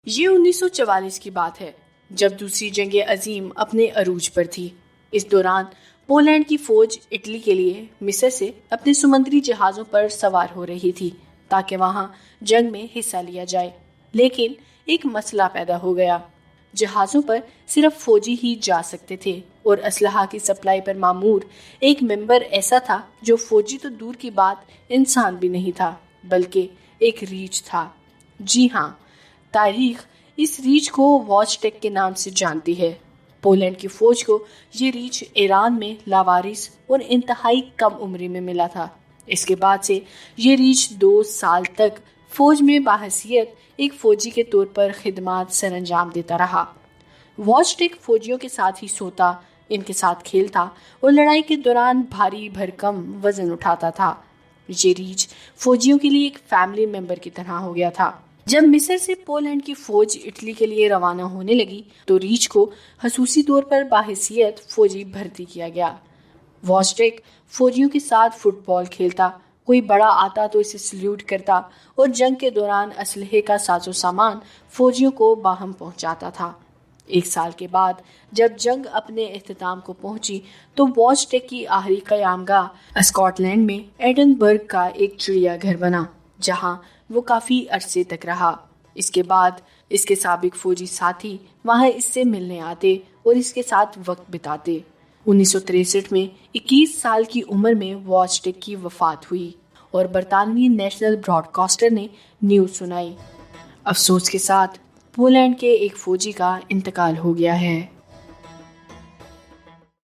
یہ 1944 کی بات ہے جب دوسری جنگ عظیم اپنے عروج پر تھی۔ اس دوران پولینڈ کی فوج اٹلی کے لیے مصر سے اپنے سمندری جہازوں پر سوار ہو رہی تھی تاکہ وہاں جنگ میں حصہ لیا جائے، لیکن ایک مسئلہ پیدا ہو گیا۔ جہازوں پر صرف فوجی ہی جا سکتے تھے اور اسلحہ کی سپلائی پر مامور ایک ممبر ایسا تھا جو فوجی تو دور کی بات انسان بھی نہیں تھا بلکہ ایک ریچھ تھا۔ جی ہاں، تاریخ اس ریچھ کو واچ ٹیک کے نام سے جانتی ہے۔ پولینڈ کی فوج کو یہ ریچھ ایران میں لاوارث اور انتہائی کم عمری میں ملا تھا۔ اس کے بعد سے یہ ریچھ 2 سال تک فوج میں بحیثیت ایک فوجی کے طور پر خدمات سر انجام دیتا رہا۔ واچ ٹیک فوجیوں کے ساتھ ہی سوتا، ان کے ساتھ کھیلتا اور لڑائی کے دوران بھاری بھرکم وزن اٹھاتا تھا۔ یہ ریچھ فوجیوں کے لیے ایک فیملی ممبر کی طرح ہو گیا تھا۔ جب مصر سے پولینڈ کی فوج اٹلی کے لیے روانہ ہونے لگی تو ریچھ کو خصوصی طور پر بحیثیت فوجی بھرتی کیا گیا۔ واچ ٹیک فوجیوں کے ساتھ فٹ بال کھیلتا، کوئی بڑا آتا تو اسے سلیوٹ کرتا اور جنگ کے دوران اسلحے کا ساز و سامان فوجیوں کو باہم پہنچاتا تھا۔ 1 سال کے بعد جب جنگ اپنے اختتام کو پہنچی تو واچ ٹیک کی آخری قیام گاہ اسکاٹ لینڈ میں ایڈنبرگ کا ایک چڑیا گھر بنا، جہاں وہ کافی عرصے تک رہا۔ اس کے بعد اس کے سابق فوجی ساتھی وہاں اس سے ملنے آتے اور اس کے ساتھ وقت بتاتے۔ 1963 میں 21 سال کی عمر میں واچ ٹیک کی وفات ہوئی اور برطانوی نیشنل براڈ کاسٹر نے نیوز سنائی۔ افسوس کے ساتھ پولینڈ کے ایک فوجی کا انتقال ہو گیا ہے۔